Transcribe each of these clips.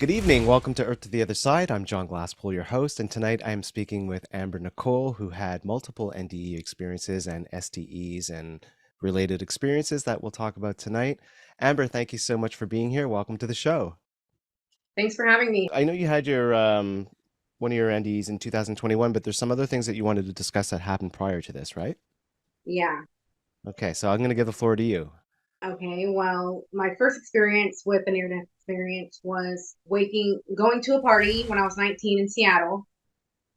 Good evening. Welcome to Earth to the Other Side. I'm John Glasspool, your host, and tonight I am speaking with Amber Nicole, who had multiple NDE experiences and STEs and related experiences that we'll talk about tonight. Amber, thank you so much for being here. Welcome to the show. Thanks for having me. I know you had your one of your NDEs in 2021, but there's some other things that you wanted to discuss that happened prior to this, right? Yeah. Okay, so I'm going to give the floor to you. Okay. Well, my first experience with a near-death experience was going to a party when I was 19 in Seattle.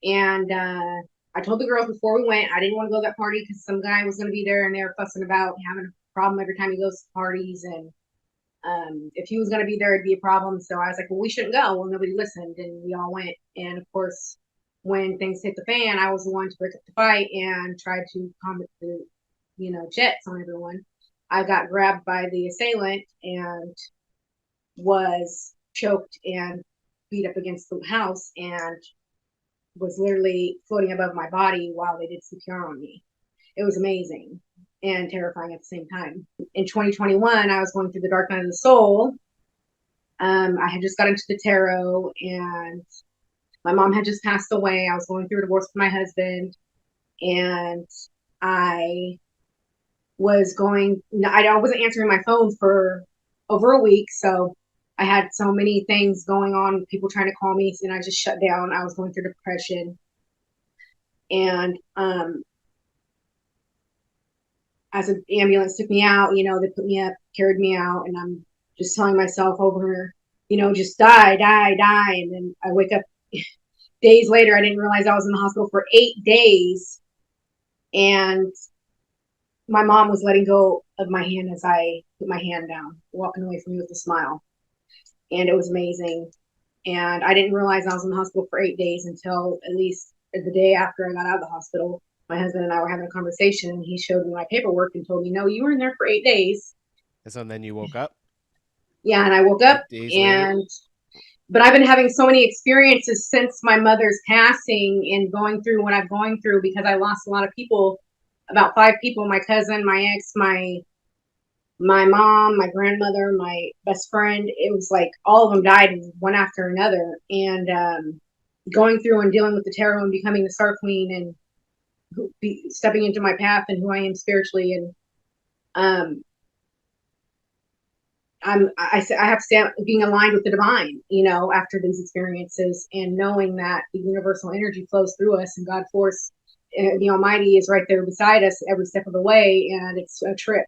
And I told the girls before we went, I didn't want to go to that party because some guy was going to be there and they were fussing about having a problem every time he goes to parties. And if he was going to be there, it'd be a problem. So I was like, well, we shouldn't go. Well, nobody listened and we all went. And of course, when things hit the fan, I was the one to break up the fight and try to calm the, jets on everyone. I got grabbed by the assailant and was choked and beat up against the house and was literally floating above my body while they did CPR on me. It was amazing and terrifying at the same time. In 2021, I was going through the dark night of the soul. I had just got into the tarot and my mom had just passed away. I was going through a divorce with my husband and I I wasn't answering my phone for over a week. So I had so many things going on, people trying to call me, and I just shut down. I was going through depression. And as an ambulance took me out, they put me up, carried me out, and I'm just telling myself over, just die, die, die. And then I wake up days later. I didn't realize I was in the hospital for 8 days. And my mom was letting go of my hand as I put my hand down, walking away from me with a smile. And it was amazing. And I didn't realize I was in the hospital for 8 days until at least the day after I got out of the hospital. My husband and I were having a conversation and he showed me my paperwork and told me, no, you were in there for 8 days. And so then you woke up Yeah. And I woke up 8 days later. but I've been having so many experiences since my mother's passing and going through what I'm going through because I lost a lot of people, about 5 people, my cousin, my ex, my mom, my grandmother, my best friend. It was like all of them died one after another. And going through and dealing with the tarot and becoming the Star Queen and stepping into my path and who I am spiritually. And I have to stand being aligned with the divine, after these experiences and knowing that the universal energy flows through us and God force, the Almighty is right there beside us every step of the way. And it's a trip.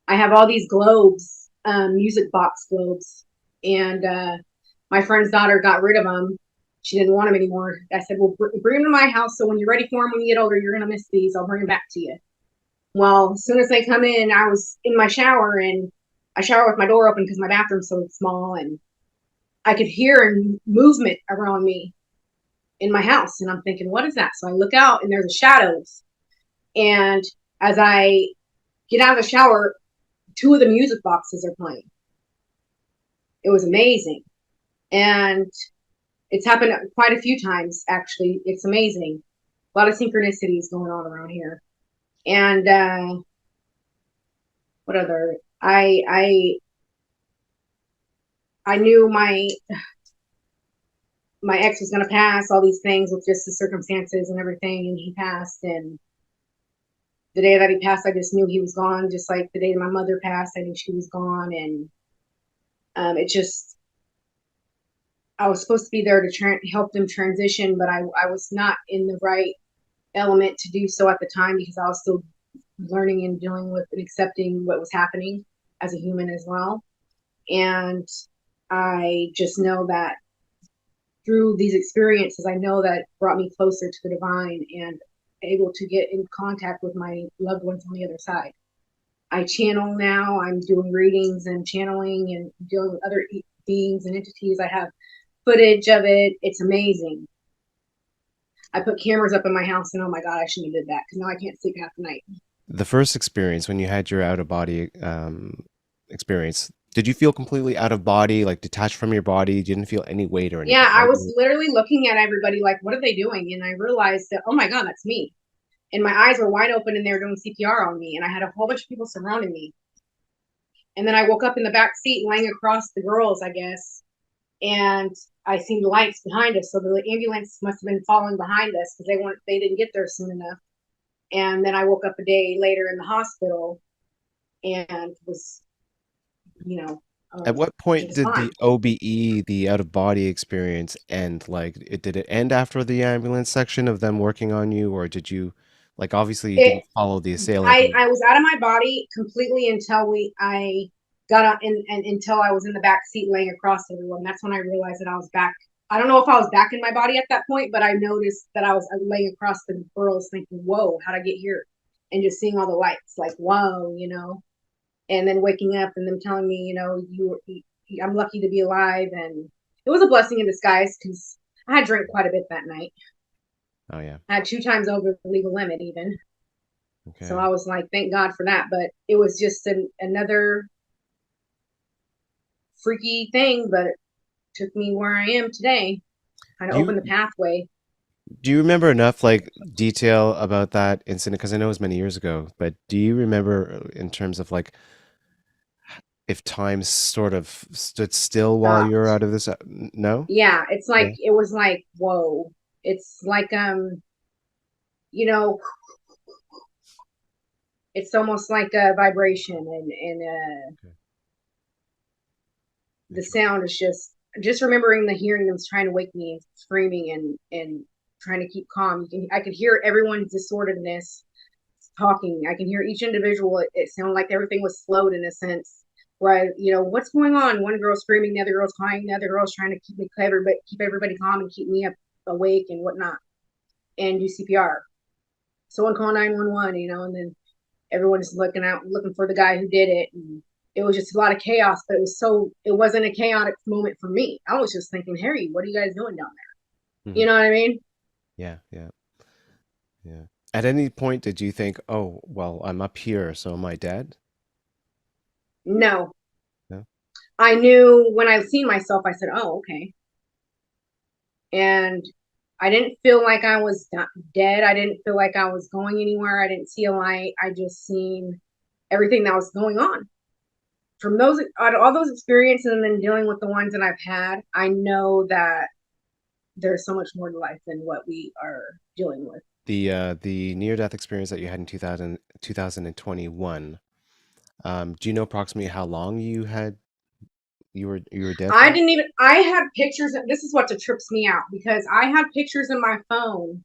I have all these globes, music box globes, and my friend's daughter got rid of them. She didn't want them anymore. I said, well, bring them to my house. So when you're ready for them, when you get older, you're going to miss these. I'll bring them back to you. Well, as soon as they come in, I was in my shower and I shower with my door open because my bathroom's so small and I could hear movement around me in my house. And I'm thinking, what is that? So I look out and there's the shadows. And as I get out of the shower, 2 of the music boxes are playing. It was amazing. And it's happened quite a few times, actually. It's amazing. A lot of synchronicities going on around here. And what other? I knew my ex was going to pass, all these things with just the circumstances and everything, and he passed. And the day that he passed, I just knew he was gone. Just like the day my mother passed, I knew she was gone. And I was supposed to be there to help them transition, but I was not in the right element to do so at the time because I was still learning and dealing with and accepting what was happening as a human as well. And I just know that through these experiences, I know that brought me closer to the divine and able to get in contact with my loved ones on the other side. I channel now. I'm doing readings and channeling and dealing with other beings and entities. I have footage of it. It's amazing. I put cameras up in my house and oh my God, I shouldn't have did that because now I can't sleep half the night. The first experience when you had your out of body experience, did you feel completely out of body, like detached from your body? You didn't feel any weight or Yeah, anything, I right? was literally looking at everybody like, what are they doing? And I realized that, oh my God, that's me. And my eyes were wide open and they were doing CPR on me. And I had a whole bunch of people surrounding me. And then I woke up in the back seat laying across the girls, I guess. and I seen lights behind us. So the ambulance must have been following behind us because they didn't get there soon enough. And then I woke up a day later in the hospital and was, you know, At what point just did fine. the OBE, the out of body experience, end? Like, did it end after the ambulance section of them working on you, or did you, like, obviously you It didn't follow the assailant? I was out of my body completely until I got up and until I was in the back seat laying across everyone. That's when I realized that I was back. I don't know if I was back in my body at that point, but I noticed that I was laying across the girls thinking, whoa, how'd I get here? And just seeing all the lights, like, whoa, and then waking up and them telling me, I'm lucky to be alive. And it was a blessing in disguise because I had drank quite a bit that night. Oh yeah. I had 2 times over the legal limit even. So Okay. I was like, thank God for that. But it was just another freaky thing, but it took me where I am today. Kind of Do opened the you pathway. do you remember enough like detail about that incident? Because I know it was many years ago, but do you remember in terms of like if time sort of stood still while you were Stopped. out of this? No? Yeah, it's like Yeah. it was like, whoa. It's like you know, it's almost like a vibration and Okay. the Interesting. sound is just remembering the hearing them trying to wake me, screaming and trying to keep calm. I could hear everyone's disorderedness talking. I can hear each individual. It sounded like everything was slowed in a sense. Where what's going on? One girl screaming, the other girl's crying, the other girl's trying to keep everybody calm and keep me up awake and whatnot, and do CPR. Someone call 911, and then everyone's looking for the guy who did it. And it was just a lot of chaos, but it wasn't a chaotic moment for me. I was just thinking, Harry, what are you guys doing down there? Hmm. You know what I mean? Yeah, yeah, yeah. At any point, did you think, "Oh, well, I'm up here, so am I dead?" No. No. I knew when I seen myself, I said, oh, okay. And I didn't feel like I was dead. I didn't feel like I was going anywhere. I didn't see a light. I just seen everything that was going on. From those, all those experiences and then dealing with the ones that I've had, I know that there's so much more to life than what we are dealing with. The near-death experience that you had in 2021. Do you know approximately how long you were dead I for? didn't even, I had pictures. This is what trips me out because I had pictures in my phone.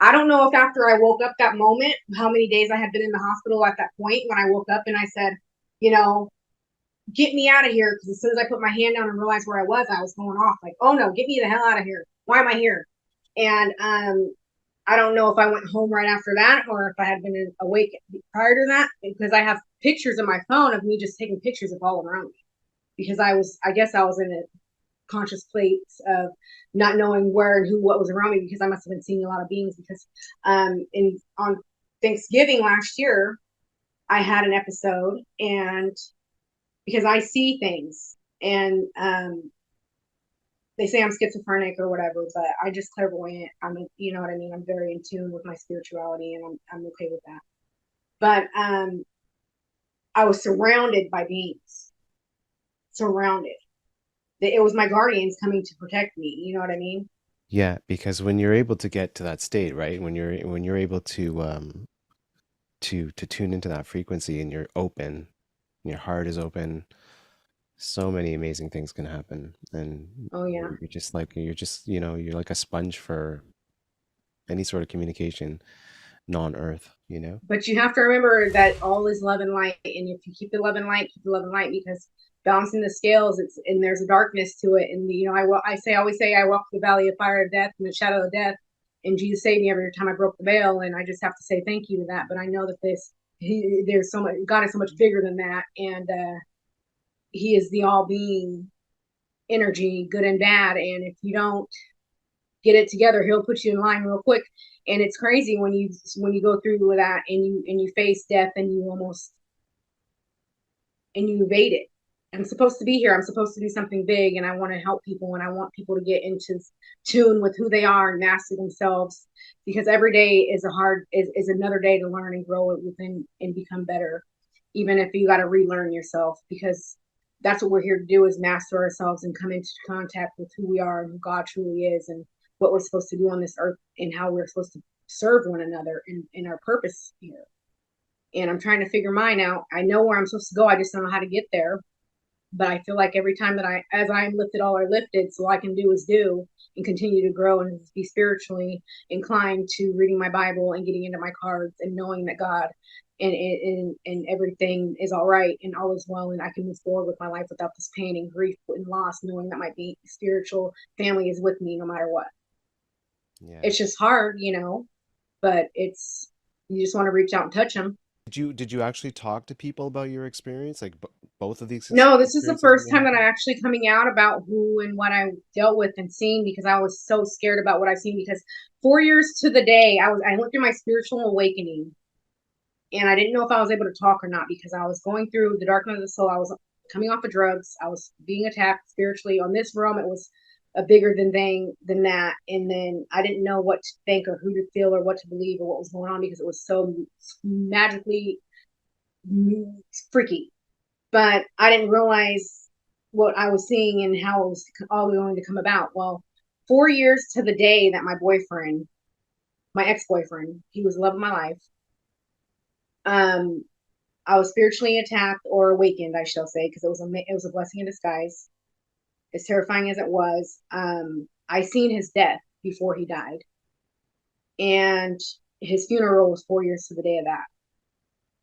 I don't know if after I woke up that moment, how many days I had been in the hospital at that point when I woke up and I said, you know, get me out of here. Because as soon as I put my hand down and realized where I was going off like, oh no, get me the hell out of here. Why am I here? And I don't know if I went home right after that or if I had been awake prior to that because I have pictures in my phone of me just taking pictures of all around me because I guess I was in a conscious place of not knowing where and what was around me because I must have been seeing a lot of beings because in on Thanksgiving last year I had an episode and because I see things and they say I'm schizophrenic or whatever, but I just clairvoyant. You know what I mean. I'm very in tune with my spirituality, and I'm okay with that. But I was surrounded by beings, surrounded. It was my guardians coming to protect me. You know what I mean? Yeah, because when you're able to get to that state, right? When you're able to tune into that frequency and you're open, your heart is open, so many amazing things can happen. And Oh yeah. you're like a sponge for any sort of communication non-earth. But you have to remember that all is love and light, and if you keep the love and light, keep the love and light because balancing the scales, it's and there's a darkness to it. And I always say I walk the valley of fire of death and the shadow of death, and Jesus saved me every time I broke the veil, and I just have to say thank you to that. But I know that there's so much. God is so much bigger than that, and He is the all being energy, good and bad. And if you don't get it together, He'll put you in line real quick. And it's crazy when you go through with that and you face death and you evade it. I'm supposed to be here. I'm supposed to do something big, and I want to help people, and I want people to get into tune with who they are and master themselves. Because every day is another day to learn and grow it within and become better, even if you got to relearn yourself. Because that's what we're here to do, is master ourselves and come into contact with who we are and who God truly is, and what we're supposed to do on this earth, and how we're supposed to serve one another in our purpose here. And I'm trying to figure mine out. I know where I'm supposed to go. I just don't know how to get there. But I feel like every time that as I am lifted, all are lifted. So all I can do is do and continue to grow and be spiritually inclined to reading my Bible and getting into my cards and knowing that God and everything is all right and all is well, and I can move forward with my life without this pain and grief and loss, knowing that my spiritual family is with me no matter what. Yeah. It's just hard, but you just want to reach out and touch them. Did you actually talk to people about your experience, like both of these No, this is the experiences when first they time that I'm happened? actually coming out about who and what I dealt with and seen, because I was so scared about what I've seen. Because 4 years to the day, I went through my spiritual awakening, and I didn't know if I was able to talk or not, because I was going through the dark night of the soul. I was coming off of drugs. I was being attacked spiritually on this realm. It was a bigger thing than that, and then I didn't know what to think or who to feel or what to believe or what was going on, because it was so magically freaky. But I didn't realize what I was seeing and how it was all going to come about. Well, 4 years to the day that my boyfriend, my ex-boyfriend, he was the love of my life. Um, I was spiritually attacked or awakened, I shall say, because it was a blessing in disguise. As terrifying as it was, I seen his death before he died, and his funeral was 4 years to the day of that.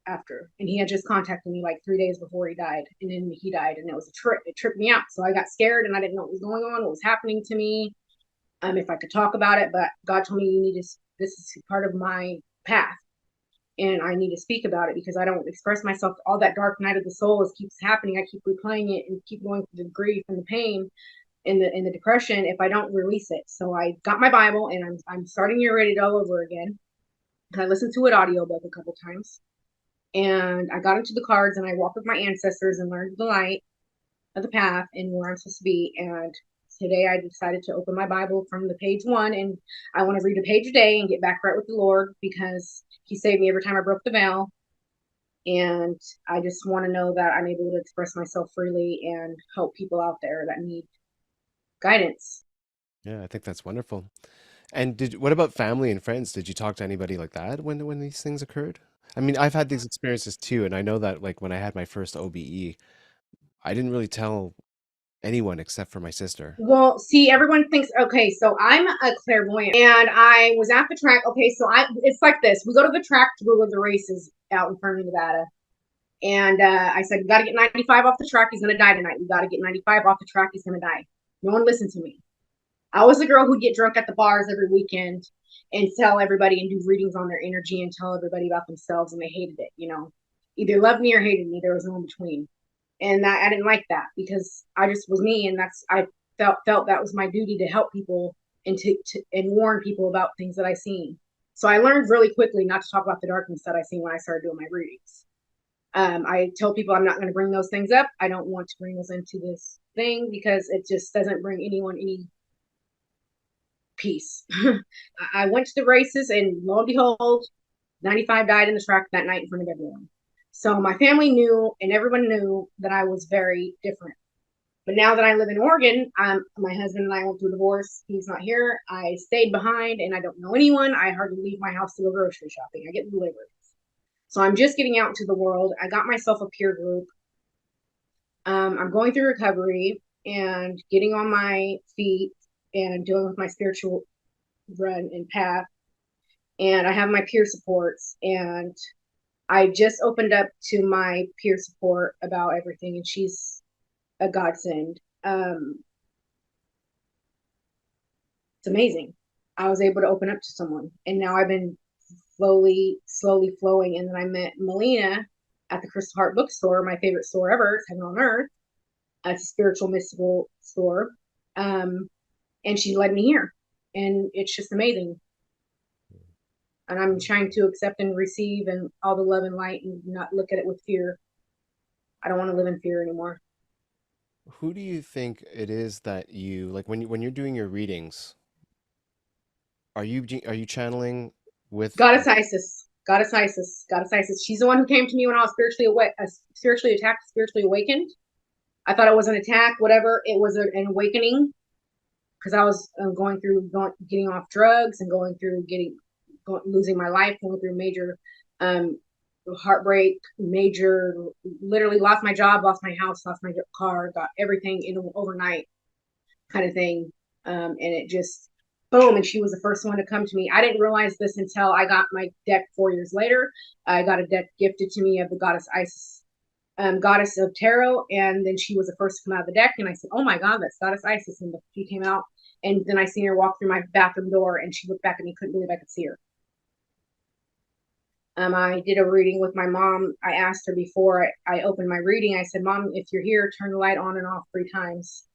After, and he had just contacted me like 3 days before he died, and then he died, and it tripped me out. So I got scared, and I didn't know what was going on, what was happening to me, if I could talk about it. But God told me, you need to, this is part of my path, and I need to speak about it, because I don't express myself. All that dark night of the soul is keeps happening. I keep replaying it and keep going through the grief and the pain and the depression if I don't release it. So I got my Bible, and I'm starting to read it all over again. I listened to it audiobook a couple times, and I got into the cards, and I walked with my ancestors and learned the light of the path and where I'm supposed to be. And today I decided to open my Bible from the page one, and I want to read a page a day and get back right with the Lord, because He saved me every time I broke the veil. And I just want to know that I'm able to express myself freely and help people out there that need guidance. Yeah, I think that's wonderful. And what about family and friends? Did you talk to anybody like that when these things occurred? I mean, I've had these experiences too, and I know that like when I had my first OBE, I didn't really tell anyone except for my sister. Well, see, everyone thinks, okay, so I'm a clairvoyant, and I was at the track. Okay, so it's like this. We go to the track to go to the races out in Fernie, Nevada. And I said, you got to get 95 off the track. He's going to die tonight. You got to get 95 off the track. He's going to die. No one listened to me. I was the girl who'd get drunk at the bars every weekend and tell everybody and do readings on their energy and tell everybody about themselves. And they hated it, either loved me or hated me. There was no in between. And I didn't like that, because I just was me. And I felt that was my duty to help people and and warn people about things that I seen. So I learned really quickly not to talk about the darkness that I seen when I started doing my readings. I tell people I'm not going to bring those things up. I don't want to bring those into this thing, because it just doesn't bring anyone any peace. I went to the races, and lo and behold, 95 died in the track that night in front of everyone. So my family knew, and everyone knew that I was very different. But now that I live in Oregon, my husband and I went through a divorce. He's not here. I stayed behind, and I don't know anyone. I hardly leave my house to go grocery shopping. I get delivered. So I'm just getting out into the world. I got myself a peer group. I'm going through recovery and getting on my feet and dealing with my spiritual run and path. And I have my peer supports, and I just opened up to my peer support about everything, and she's a godsend. It's amazing. I was able to open up to someone, and now I've been slowly flowing. And then I met Melina at the Crystal Heart bookstore, my favorite store ever. It's Heaven on Earth. It's a spiritual, mystical store. And she led me here, and it's just amazing. And I'm trying to accept and receive and all the love and light, and not look at it with fear. I don't want to live in fear anymore. Who do you think it is that you like when you're doing your readings? Are you channeling with Goddess Isis, Goddess Isis, Goddess Isis. She's the one who came to me when I was spiritually attacked, spiritually awakened. I thought it was an attack, whatever. It was an awakening because I was getting off drugs and losing my life, going through major um, heartbreak, major, literally lost my job, lost my house, lost my car, got everything in overnight kind of thing. And it just, boom. And she was the first one to come to me. I didn't realize this until I got my deck 4 years later. I got a deck gifted to me of the goddess Isis, goddess of tarot, and then she was the first to come out of the deck, and I said, oh my god, that's goddess Isis. And she came out, and then I seen her walk through my bathroom door, and she looked back at me, couldn't believe I could see her. I did a reading with my mom. I asked her before I opened my reading, I said, Mom, if you're here, turn the light on and off 3 times.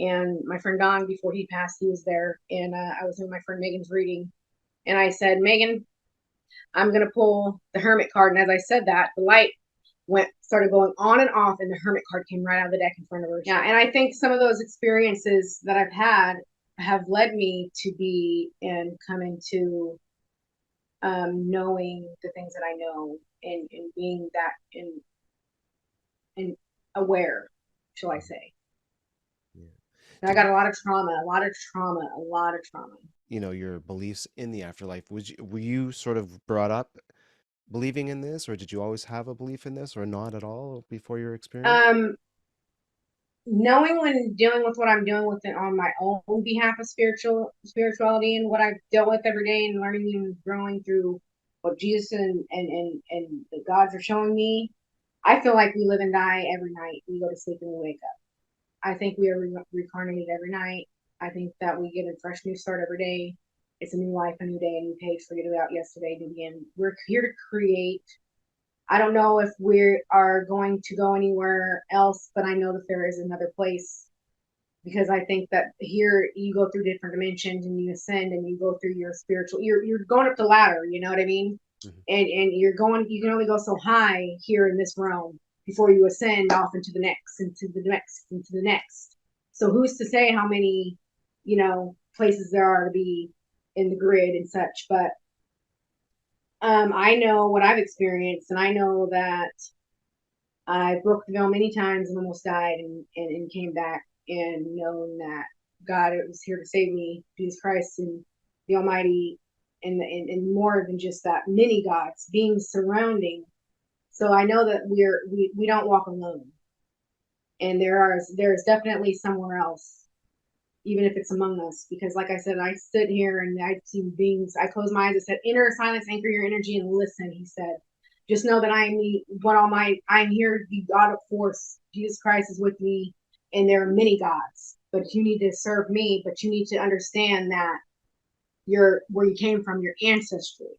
And my friend Don, before he passed, he was there, and I was in my friend Megan's reading, and I said, Megan, I'm gonna pull the Hermit card. And as I said that, the light started going on and off, and the Hermit card came right out of the deck in front of her. Yeah, and I think some of those experiences that I've had have led me to be and come into knowing the things that I know, and being that and aware, shall I say. Yeah. And I Did got you, a lot of trauma, a lot of trauma, a lot of trauma. your beliefs in the afterlife, were you sort of brought up believing in this, or did you always have a belief in this, or not at all before your experience? Um, Knowing when dealing with what I'm dealing with on my own behalf of spirituality and what I've dealt with every day, and learning and growing through what Jesus and the gods are showing me, I feel like we live and die every night. We go to sleep and we wake up. I think we are reincarnated every night. I think that we get a fresh new start every day. It's a new life, a new day, a new page. Forget about yesterday to begin. We're here to create. I don't know if we are going to go anywhere else, but I know that there is another place, because I think that here you go through different dimensions and you ascend and you go through your spiritual. You're going up the ladder. You know what I mean? Mhm. And you're going. You can only go so high here in this realm before you ascend off into the next, into the next, into the next. So who's to say how many, places there are to be in the grid and such? But I know what I've experienced, and I know that I broke the veil many times and almost died, and came back, and known that God was here to save me, Jesus Christ and the Almighty, and more than just that, many gods, beings surrounding. So I know that we don't walk alone, and there's definitely somewhere else, even if it's among us. Because like I said, I stood here and I see beings. I closed my eyes. I said, "Inner silence, anchor your energy and listen." He said, "Just know that I am the one Almighty. I'm here, the God of force. Jesus Christ is with me, and there are many gods. But you need to serve me. But you need to understand that you're where you came from, your ancestry."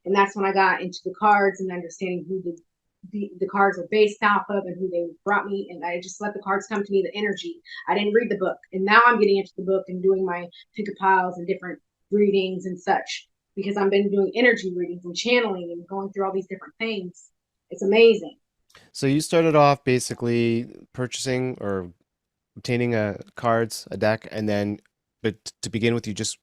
And that's when I got into the cards and understanding who the cards were based off of and who they brought me. And I just let the cards come to me, the energy. I didn't read the book. And now I'm getting into the book and doing my pick a piles and different readings and such, because I've been doing energy readings and channeling and going through all these different things. It's amazing. So you started off basically purchasing or obtaining a deck, and then, but to begin with, you just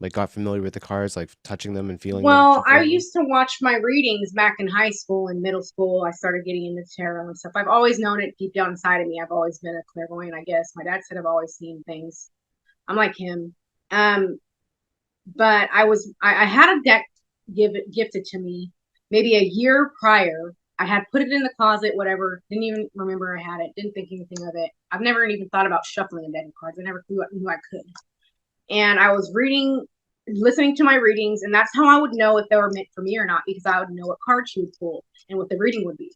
like got familiar with the cards, like touching them and feeling them, Well, and I feeling them. used to watch my readings back in high school and middle school. I started getting into tarot and stuff. I've always known it deep down inside of me. I've always been a clairvoyant, I guess. My dad said I've always seen things. I'm like him. Um, but I had a deck gifted to me maybe a year prior. I had put it in the closet, whatever. Didn't even remember I had it. Didn't think anything of it. I've never even thought about shuffling a deck of cards. I never knew I could. And I was listening to my readings, and that's how I would know if they were meant for me or not, because I would know what card she would pull and what the reading would be.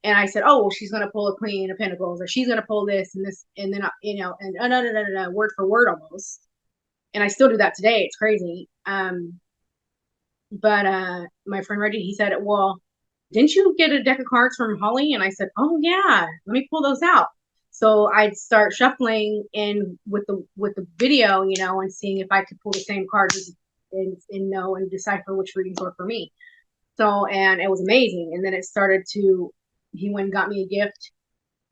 And I said, "Oh, well, she's going to pull a Queen of Pentacles, or she's going to pull this and this," and then and word for word almost. And I still do that today. It's crazy. But my friend Reggie, he said, "Well, didn't you get a deck of cards from Holly?" And I said, "Oh yeah, let me pull those out." So I'd start shuffling in with the video, and seeing if I could pull the same cards and know and decipher which readings were for me. So, and it was amazing. And then it started to, he went and got me a gift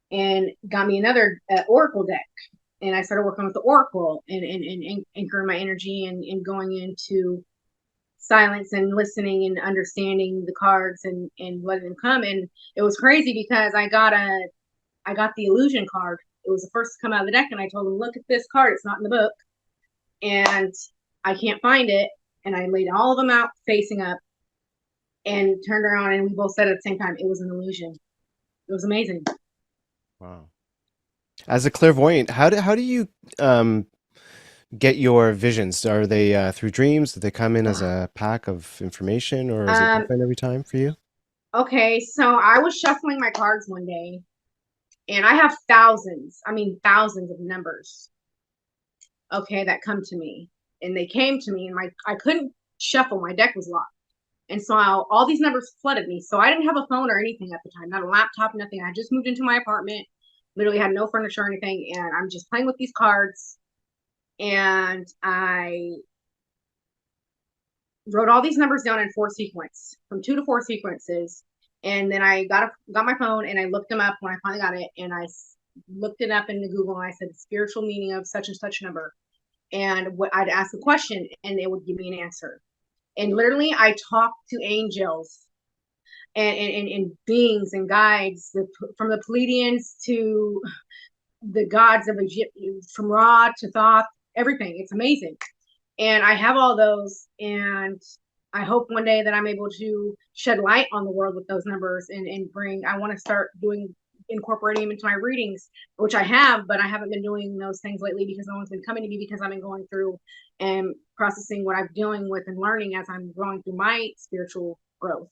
and got me another Oracle deck. And I started working with the Oracle and anchoring my energy and going into silence and listening and understanding the cards and letting them come. And it was crazy because I I got the illusion card. It was the first to come out of the deck, and I told him, look at this card. It's not in the book. And I can't find it. And I laid all of them out facing up and turned around, and we both said at the same time, it was an illusion. It was amazing. Wow. As a clairvoyant, how do you get your visions? Are they through dreams? Do they come in as a pack of information, or is it Um, different every time for you? okay, so I was shuffling my cards one day, and I have thousands of numbers, okay, that come to me. And they came to me, and I couldn't shuffle. My deck was locked. And so all these numbers flooded me. So I didn't have a phone or anything at the time, not a laptop, nothing. I just moved into my apartment, literally had no furniture or anything. And I'm just playing with these cards. And I wrote all these numbers down in 4 sequence, from 2 to 4 sequences. And then I got my phone and I looked them up when I finally got it. And I looked it up into Google, and I said, spiritual meaning of such and such number. And what I'd ask a question and it would give me an answer. And literally I talked to angels and beings and guides, from the Pleiadians to the gods of Egypt, from Ra to Thoth, everything. It's amazing. And I have all those, and I hope one day that I'm able to shed light on the world with those numbers and bring, I want to start incorporating them into my readings, which I have, but I haven't been doing those things lately because no one's been coming to me, because I've been going through and processing what I'm dealing with and learning as I'm growing through my spiritual growth.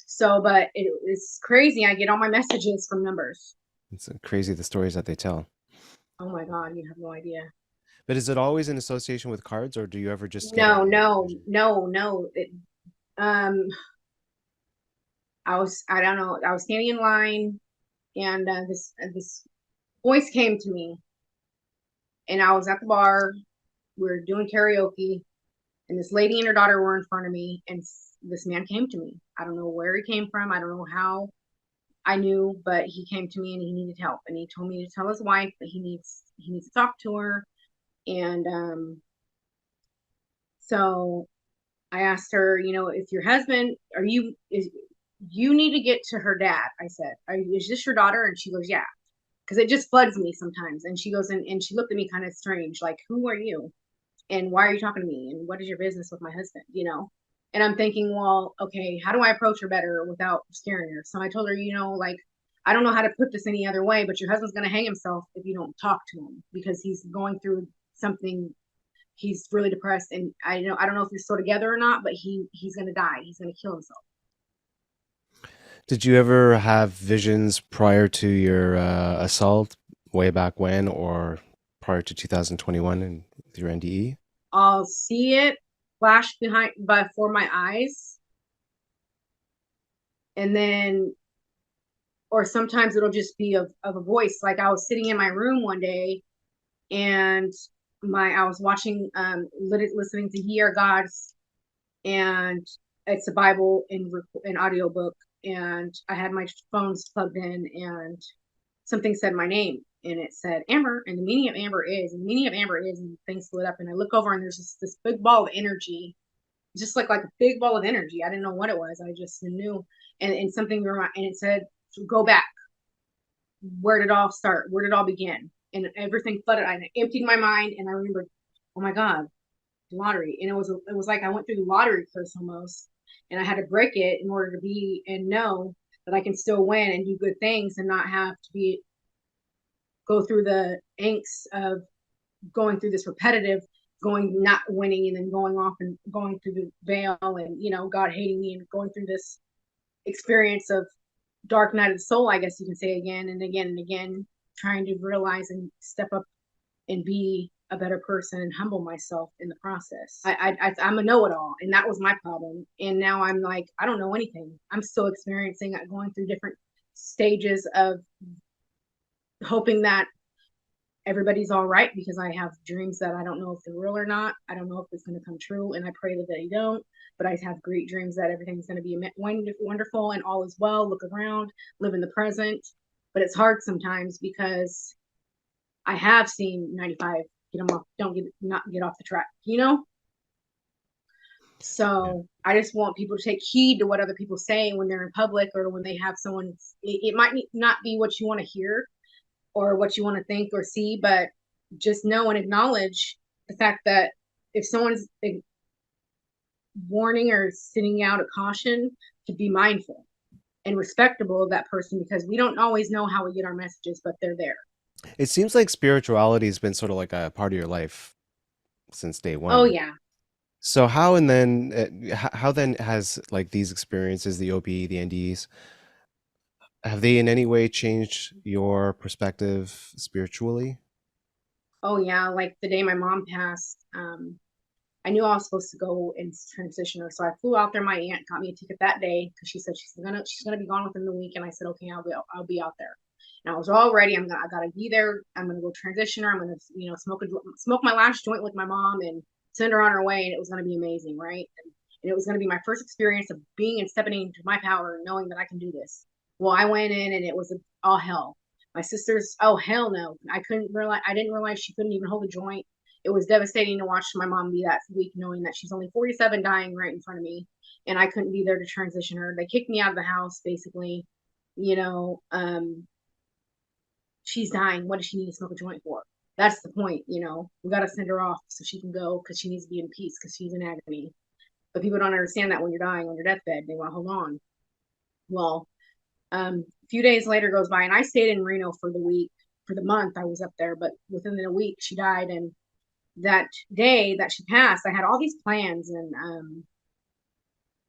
So, but it's crazy. I get all my messages from numbers. It's crazy the stories that they tell. Oh my God, you have no idea. But is it always in association with cards, or do you ever just get No, a no, vision? no, no. Um, I don't know. I was standing in line, and this voice came to me, and I was at the bar. We were doing karaoke, and this lady and her daughter were in front of me, and this man came to me. I don't know where he came from. I don't know how I knew, but he came to me and he needed help, and he told me to tell his wife that he needs to talk to her. And so I asked her, if your husband, you need to get to her dad. I said, is this your daughter? And she goes, yeah, because it just floods me sometimes. And she goes and she looked at me kind of strange, like, who are you? And why are you talking to me? And what is your business with my husband? And I'm thinking, well, okay, how do I approach her better without scaring her? So I told her, like, I don't know how to put this any other way, but your husband's going to hang himself if you don't talk to him, because he's going through something. He's really depressed, and I don't know if you're still together or not, but he's going to die. He's going to kill himself. Did you ever have visions prior to your assault way back when, or prior to 2021 and with your NDE? I'll see it flash before my eyes, and then, or sometimes it'll just be of a voice. Like, I was sitting in my room one day, and I was watching, listening to Ye Are Gods, and it's a Bible in an audio book, and I had my phones plugged in, and something said my name, and it said Amber, and the meaning of Amber is, and things lit up, and I look over, and there's just this big ball of energy, just like a big ball of energy. I didn't know what it was. I just knew, and something, and it said, go back. Where did it all start? Where did it all begin? And everything flooded. I emptied my mind, and I remembered, oh my God, lottery. And it was like I went through the lottery curse almost, and I had to break it in order to be and know that I can still win and do good things and not have to go through the angst of going through this repetitive, going, not winning, and then going off and going through the veil, and God hating me, and going through this experience of dark night of the soul, I guess you can say, again and again and again, trying to realize and step up and be a better person and humble myself in the process. I'm a know-it-all, and that was my problem. And now I'm like, I don't know anything. I'm still experiencing, going through different stages of hoping that everybody's all right, because I have dreams that I don't know if they're real or not. I don't know if it's going to come true, and I pray that they don't. But I have great dreams that everything's going to be wonderful and all is well. Look around, live in the present. But it's hard sometimes because I have seen 95 get them off, don't get not get off the track. Yeah. So I just want people to take heed to what other people say when they're in public or when they have someone. It might not be what you want to hear or what you want to think or see, but just know and acknowledge the fact that if someone's warning or sending out a caution, to be mindful and respectable of that person, because we don't always know how we get our messages, but they're there. It seems like spirituality has been sort of like a part of your life since day Oh one. yeah. So how and then how then has like these experiences, the OB, the NDEs, have they in any way changed your perspective spiritually? Oh yeah. Like the day my mom passed, I knew I was supposed to go and transition her, so I flew out there. My aunt got me a ticket that day because she said she's gonna be gone within the week, and I said okay, I'll be out there. And I was all ready. I gotta be there. I'm gonna go transition her. I'm gonna smoke my last joint with my mom and send her on her way, and it was gonna be amazing, right? And it was gonna be my first experience of being and stepping into my power, and knowing that I can do this. Well, I went in and it was all hell. My sister's, oh hell no, I didn't realize she couldn't even hold a joint. It was devastating to watch my mom be that weak, knowing that she's only 47, dying right in front of me, and I couldn't be there to transition her. They kicked me out of the house, basically. You know, she's dying. What does she need to smoke a joint for? That's the point. We got to send her off so she can go because she needs to be in peace because she's in agony. But people don't understand that when you're dying on your deathbed, they want to hold on. Well, a few days later goes by, and I stayed in Reno for the week, for the month I was up there. But within a week, she died, and that day that she passed, I had all these plans, and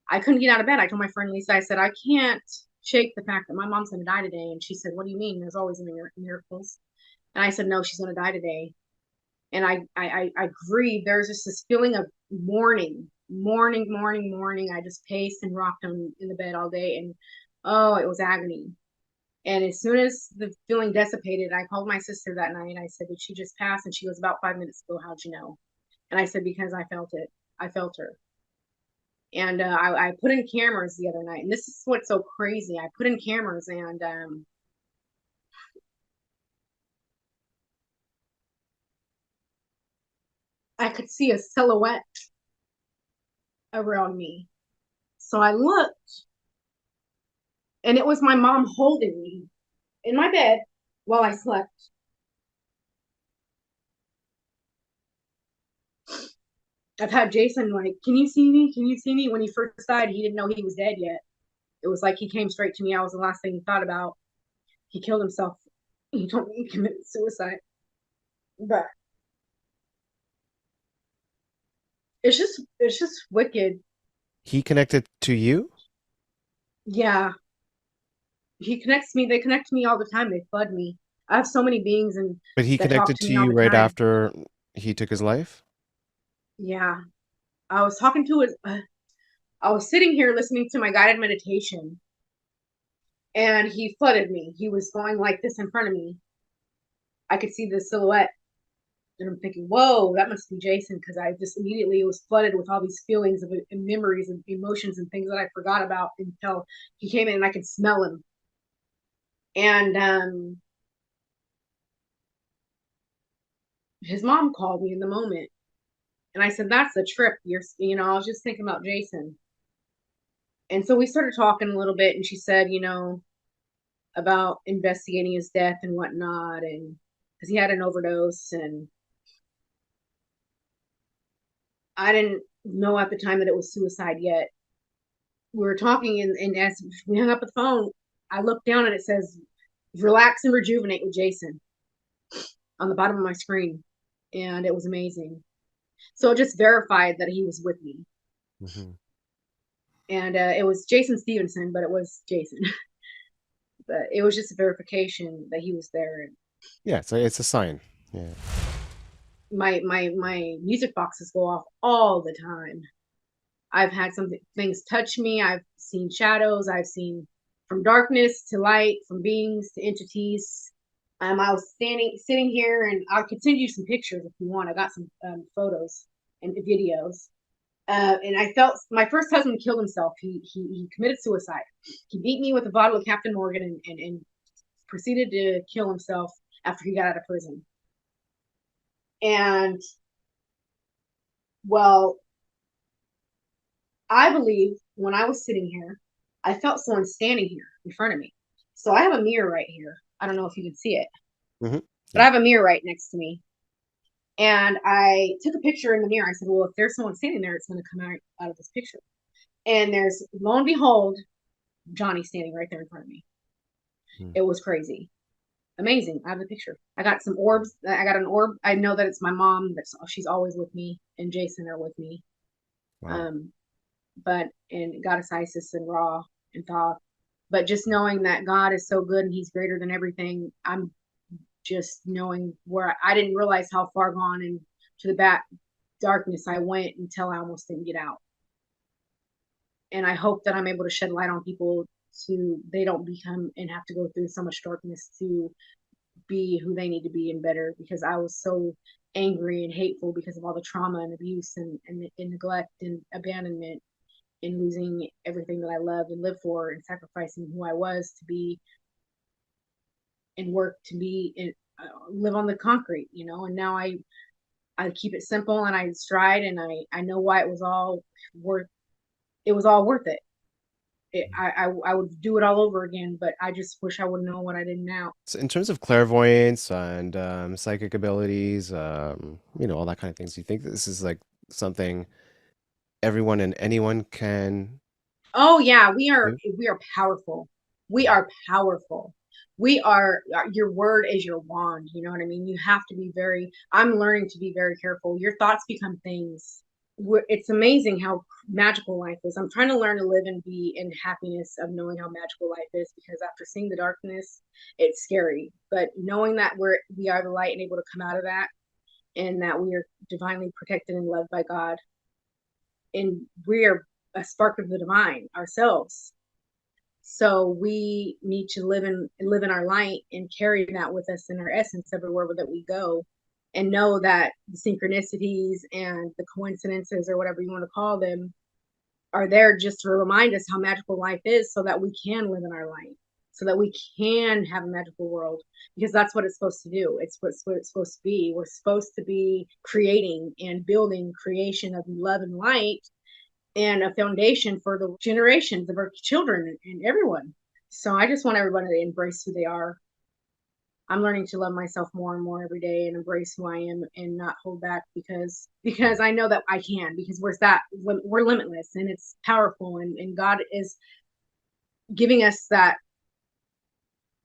I couldn't get out of bed. I told my friend Lisa, I said, I can't shake the fact that my mom's going to die today. And she said, what do you mean? There's always miracles. And I said, no, she's going to die today. And I grieved. There's just this feeling of mourning, mourning, mourning, mourning. I just paced and rocked in the bed all day. And oh, it was agony. And as soon as the feeling dissipated, I called my sister that night. I said, did she just pass? And she was about 5 minutes ago. How'd you know? And I said, because I felt it. I felt her. And I put in cameras the other night. And this is what's so crazy. I put in cameras, and I could see a silhouette around me. So I looked, and it was my mom holding me in my bed while I slept. I've had Jason like, can you see me? Can you see me? When he first died, he didn't know he was dead yet. It was like he came straight to me. I was the last thing he thought about. He killed himself. He told me he committed suicide. But it's just wicked. He connected to you, Yeah. He connects me. They connect to me all the time. They flood me. I have so many beings and but he that talk connected to to me all you the right time. after he took his life? Yeah. I was talking to his I was sitting here listening to my guided meditation, and he flooded me. He was going like this in front of me. I could see the silhouette, and I'm thinking, whoa, that must be Jason, because I just immediately was flooded with all these feelings of and memories and emotions and things that I forgot about until he came in, and I could smell him. And his mom called me in the moment, and I said, that's a trip. I was just thinking about Jason. And so we started talking a little bit, and she said, about investigating his death and whatnot, and because he had an overdose, and I didn't know at the time that it was suicide yet. We were talking, and as we hung up the phone, I looked down and it says, relax and rejuvenate with Jason on the bottom of my screen. And it was amazing. So it just verified that he was with me. Hmm. And it was Jason Stevenson, but it was Jason. But it was just a verification that he was there. And Yeah, it's a sign. Yeah. my music boxes go off all the time. I've had some things touch me. I've seen shadows. I've seen from darkness to light, from beings to entities. I was sitting here, and I'll continue you some pictures if you want. I got some photos and videos. And I felt my first husband killed himself. He committed suicide. He beat me with a bottle of Captain Morgan, and proceeded to kill himself after he got out of prison. And well, I believe when I was sitting here, I felt someone standing here in front of me. So I have a mirror right here. I don't know if you can see it, Hmm. but I Yeah. have a mirror right next to me. And I took a picture in the mirror. I said, well, if there's someone standing there, it's going to come out of this picture. And there's, lo and behold, Johnny standing right there in front of me. Mm. It was crazy. Amazing. I have the picture. I got some orbs. I got an orb. I know that it's my mom. She's always with me, and Jason are with me. Wow. Um, but and Goddess Isis and Ra and Thoth. But just knowing that God is so good and He's greater than everything, I'm just knowing where I didn't realize how far gone and to the back darkness I went until I almost didn't get out. And I hope that I'm able to shed light on people to they don't become and have to go through so much darkness to be who they need to be and better, because I was so angry and hateful because of all the trauma and abuse and neglect and abandonment and losing everything that I loved and lived for and sacrificing who I was to be and work to be and live on the concrete, you know. And now I keep it simple and I stride and I know why it was all worth it was all worth it. I would do it all over again, but I just wish I would know what I didn't now. So in terms of clairvoyance and psychic abilities, all that kind of things, do you think that this is like something everyone and anyone can Oh yeah, do? we are powerful. We are powerful. We are your word is your wand, you know what I mean? You have to be very I'm learning to be very careful. Your thoughts become things. It's amazing how magical life is. I'm trying to learn to live and be in happiness of knowing how magical life is, because after seeing the darkness, it's scary. But knowing that we are the light and able to come out of that, and that we are divinely protected and loved by God, and we are a spark of the divine ourselves. So we need to live in our light and carry that with us in our essence everywhere that we go, and know that the synchronicities and the coincidences or whatever you want to call them are there just to remind us how magical life is, so that we can live in our light, so that we can have a magical world, because that's what it's supposed to do. What it's supposed to be. We're supposed to be creating and building creation of love and light, and a foundation for the generations of our children and everyone. So I just want everybody to embrace who they are. I'm learning to love myself more and more every day and embrace who I am and not hold back, because I know that I can, because we're limitless and it's powerful, and God is giving us that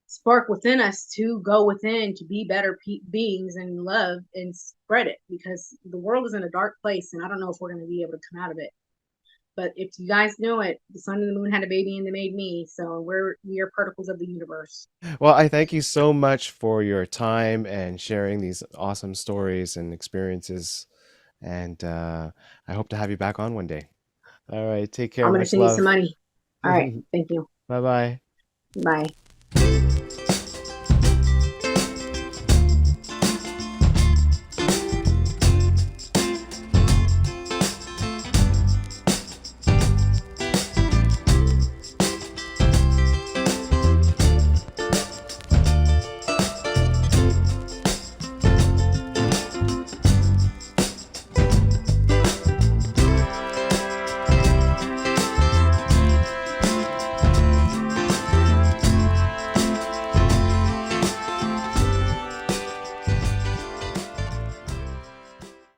spark within us to go within to be better beings and love and spread it, because the world is in a dark place and I don't know if we're going to be able to come out of it. But if you guys know it, the sun and the moon had a baby and they made me. So we are particles of the universe. Well, I thank you so much for your time and sharing these awesome stories and experiences. And I hope to have you back on one day. All right. Take care. I'm gonna Much send you some love. money. All right. Thank you. Bye bye. Bye.